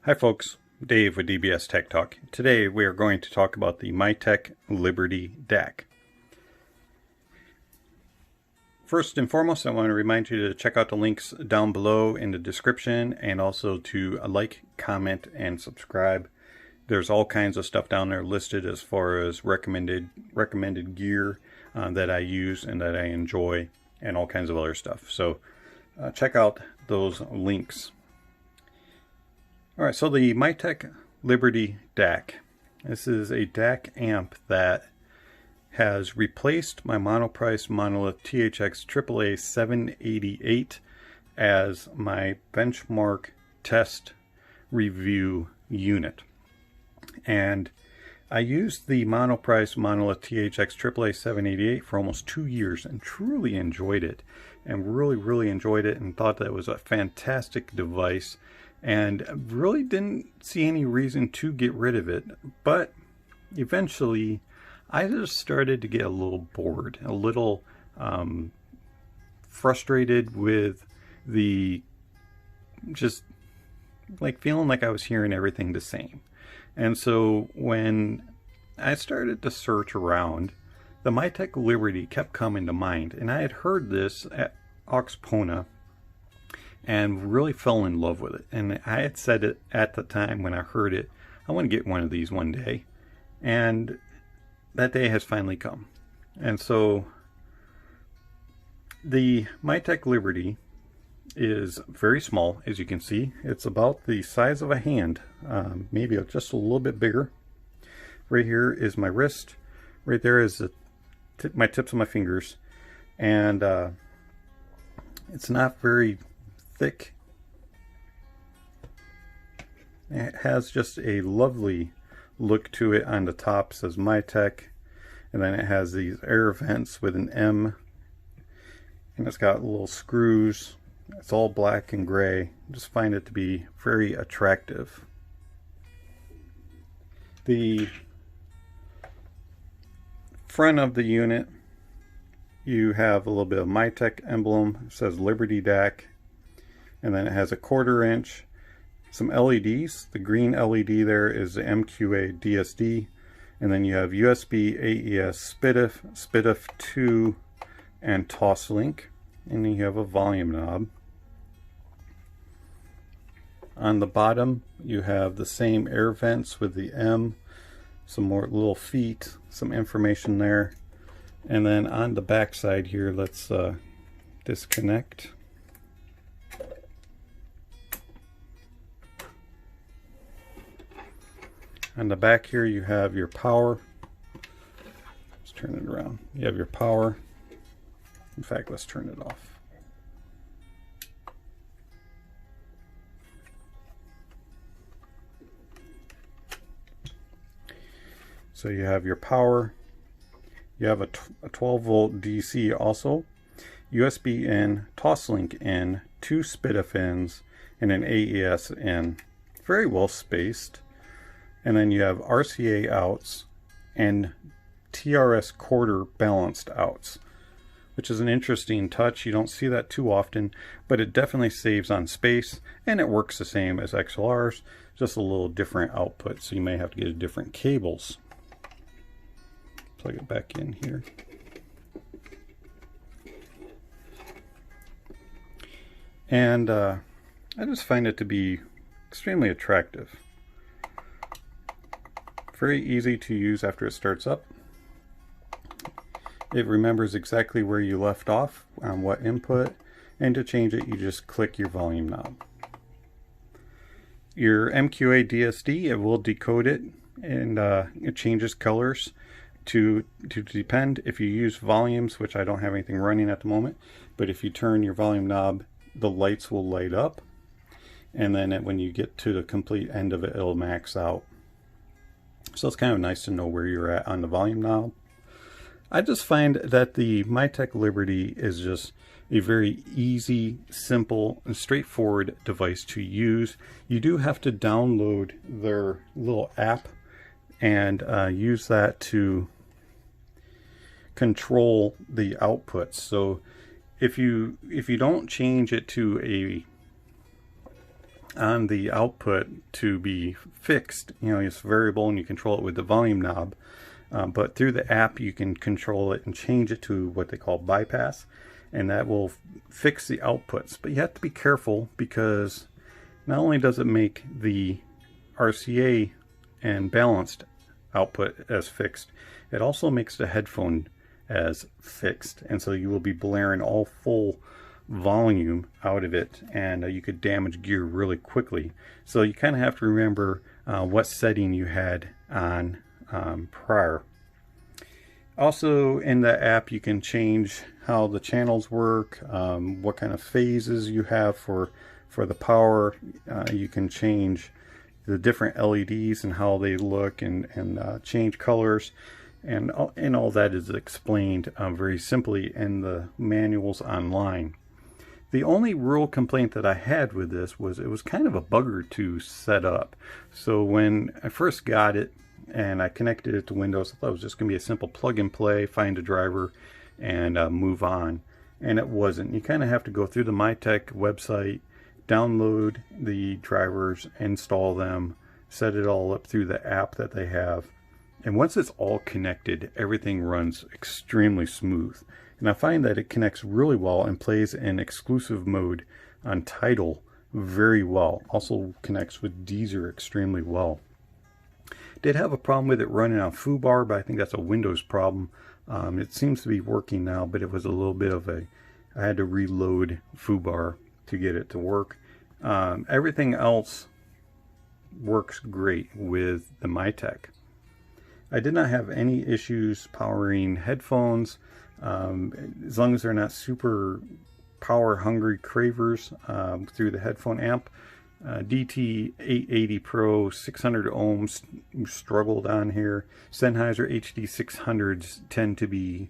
Hi folks, Dave with dbstechtalk. Today we are going to talk about the Mytek Liberty DAC. First and foremost, I want to remind you to check out the links down below in the description and also to like, comment, and subscribe. There's all kinds of stuff down there listed as far as recommended gear that I use and that I enjoy, and all kinds of other stuff. So check out those links. Alright, so the Mytek Liberty DAC. This is a DAC amp that has replaced my Monoprice Monolith THX AAA 788 as my benchmark test review unit. And I used the Monoprice Monolith THX AAA 788 for almost 2 years and truly enjoyed it. And really enjoyed it and thought that it was a fantastic device. And really didn't see any reason to get rid of it. But eventually I just started to get a little bored, a little frustrated with the just like feeling like I was hearing everything the same. And so when I started to search around, the Mytek Liberty kept coming to mind. And I had heard this at Auxpona and really fell in love with it. And I had said it at the time when I heard it, I want to get one of these one day. And that day has finally come. And so the Mytek Liberty is very small, as you can see. It's about the size of a hand, maybe just a little bit bigger. Right here is my wrist. Right there is my tips of my fingers. And it's not very thick. It has just a lovely look to it. On the top it says Mytek, and then it has these air vents with an M, and it's got little screws. It's all black and gray. I just find it to be very attractive. The front of the unit, you have a little bit of Mytek emblem. It says Liberty DAC. And then it has a 1/4 inch, some LEDs. The green LED there is the MQA DSD. And then you have USB, AES, SPDIF 2, and Toslink. And then you have a volume knob. On the bottom, you have the same air vents with the M, some more little feet, some information there. And then on the back side here, let's disconnect. On the back here, you have your power. Let's turn it around. You have your power. In fact, let's turn it off. So you have your power. You have a 12 volt DC also, USB in, Toslink in, 2 SPDIF ins, and an AES in. Very well spaced. And then you have RCA outs and TRS 1/4 balanced outs, which is an interesting touch. You don't see that too often, but it definitely saves on space, and it works the same as XLRs, just a little different output. So you may have to get different cables. Plug it back in here. And I just find it to be extremely attractive. Very easy to use after it starts up. It remembers exactly where you left off on what input, and to change it you just click your volume knob. Your MQA DSD, it will decode it, and it changes colors to depend. If you use volumes, which I don't have anything running at the moment, but if you turn your volume knob, the lights will light up, and then when you get to the complete end of it, it'll max out. So it's kind of nice to know where you're at on the volume knob. I just find that the Mytek Liberty is just a very easy, simple, and straightforward device to use. You do have to download their little app and use that to control the outputs. So if you don't change it to on the output to be fixed. You know, it's variable and you control it with the volume knob. But through the app you can control it and change it to what they call bypass, and that will fix the outputs. But you have to be careful, because not only does it make the RCA and balanced output as fixed, it also makes the headphone as fixed, and so you will be blaring all full volume out of it, and you could damage gear really quickly. So you kind of have to remember what setting you had on prior. Also in the app you can change how the channels work, what kind of phases you have for the power. You can change the different LEDs and how they look, and change colors, and all that is explained very simply in the manuals online. The only real complaint that I had with this was it was kind of a bugger to set up. So when I first got it and I connected it to Windows, I thought it was just going to be a simple plug and play, find a driver, and move on. And it wasn't. You kind of have to go through the Mytek website, download the drivers, install them, set it all up through the app that they have. And once it's all connected, everything runs extremely smooth. And I find that it connects really well and plays in exclusive mode on Tidal very well. Also connects with Deezer extremely well. Did have a problem with it running on foobar, but I think that's a Windows problem. It seems to be working now, but it was a little bit of I had to reload foobar to get it to work. Everything else works great with the Mytek. I did not have any issues powering headphones, as long as they're not super power hungry cravers through the headphone amp. DT880 Pro 600 ohms struggled on here. Sennheiser HD 600s tend to be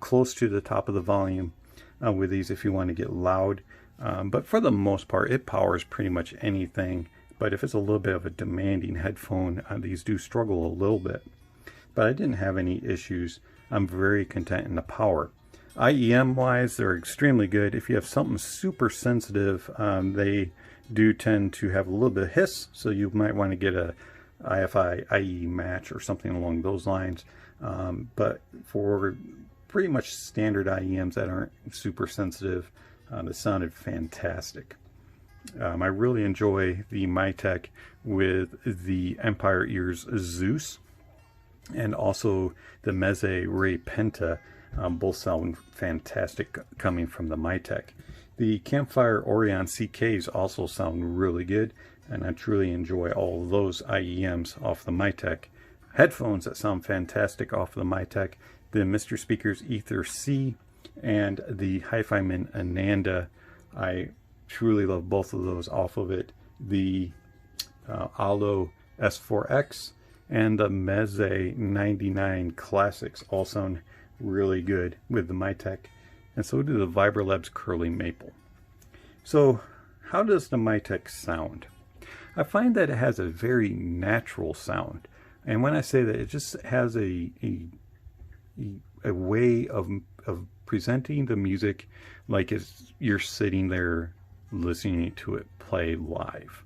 close to the top of the volume with these if you want to get loud. But for the most part, it powers pretty much anything. But if it's a little bit of a demanding headphone, these do struggle a little bit. But I didn't have any issues. I'm very content in the power. IEM wise, they're extremely good. If you have something super sensitive, they do tend to have a little bit of hiss, so you might want to get a IFI IE match or something along those lines. But for pretty much standard IEMs that aren't super sensitive, it sounded fantastic. I really enjoy the Mytek with the Empire Ears Zeus and also the Meze Ray Penta. Both sound fantastic coming from the Mytek. The Campfire Orion CKs also sound really good, and I truly enjoy all of those IEMs off the Mytek. Headphones that sound fantastic off the Mytek, the MrSpeakers Ether C and the HiFiMan Ananda. I truly love both of those off of it. The Allo S4X and the Meze 99 Classics all sound really good with the Mytek, and so do the Vibrolabs Curly Maple. So how does the Mytek sound? I find that it has a very natural sound, and when I say that, it just has a way of presenting the music like you're sitting there listening to it play live.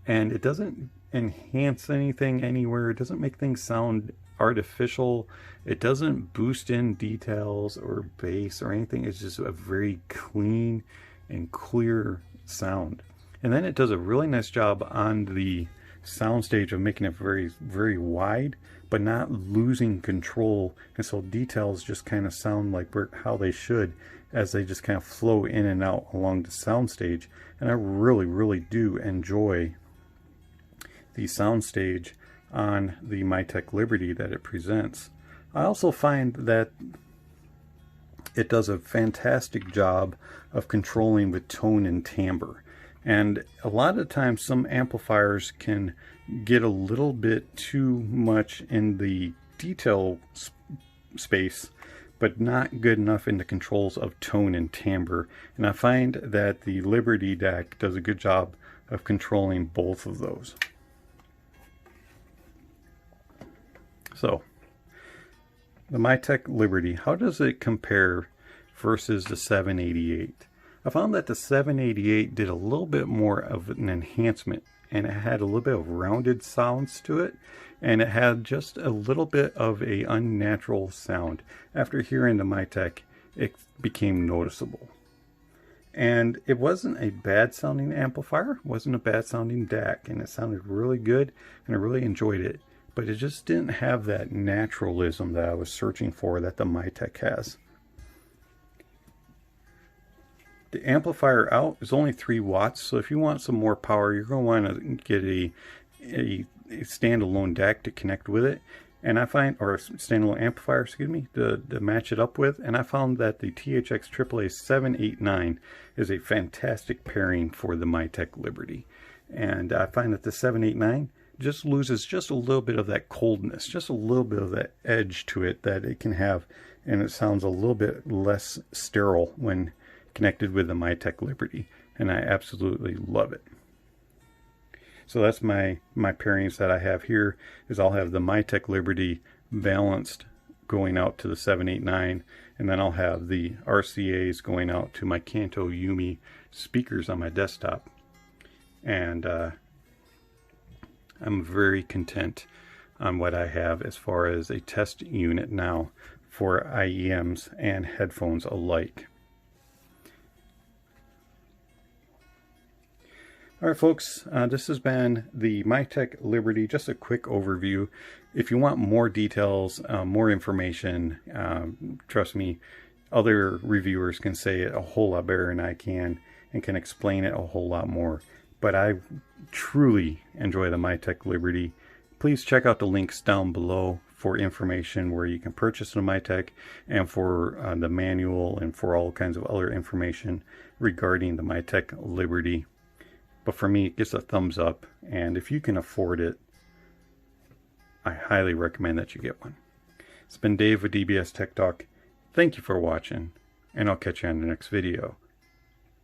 And it doesn't enhance anything anywhere. It doesn't make things sound artificial. It doesn't boost in details or bass or anything. It's just a very clean and clear sound. And then it does a really nice job on the soundstage of making it very, very wide, but not losing control. And so details just kind of sound like how they should, as they just kind of flow in and out along the soundstage. And I really, really do enjoy the soundstage on the Mytek Liberty that it presents. I also find that it does a fantastic job of controlling with tone and timbre. And a lot of times some amplifiers can get a little bit too much in the detail space, but not good enough in the controls of tone and timbre. And I find that the Liberty DAC does a good job of controlling both of those. So, the Mytek Liberty, how does it compare versus the 788? I found that the 788 did a little bit more of an enhancement, and it had a little bit of rounded sounds to it, and it had just a little bit of a unnatural sound. After hearing the Mytek, it became noticeable. And it wasn't a bad sounding amplifier, it wasn't a bad sounding DAC, and it sounded really good, and I really enjoyed it. But it just didn't have that naturalism that I was searching for that the Mytek has. The amplifier out is only 3 watts, so if you want some more power, you're going to want to get a standalone DAC to connect with it. And I find, or a standalone amplifier, excuse me, to match it up with. And I found that the THX AAA 789 is a fantastic pairing for the Mytek Liberty. And I find that the 789 just loses just a little bit of that coldness, just a little bit of that edge to it that it can have. And it sounds a little bit less sterile when connected with the Mytek Liberty. And I absolutely love it. So that's my pairings that I have here. Is I'll have the Mytek Liberty balanced going out to the 789, and then I'll have the RCAs going out to my Kanto Yumi speakers on my desktop. And I'm very content on what I have as far as a test unit now for IEMs and headphones alike. Alright folks, this has been the Mytek Liberty, just a quick overview. If you want more details, more information, trust me, other reviewers can say it a whole lot better than I can and can explain it a whole lot more. But I truly enjoy the Mytek Liberty. Please check out the links down below for information where you can purchase the Mytek, and for the manual, and for all kinds of other information regarding the Mytek Liberty. But for me, it gets a thumbs up, and if you can afford it, I highly recommend that you get one. It's been Dave with DBS Tech Talk. Thank you for watching, and I'll catch you on the next video.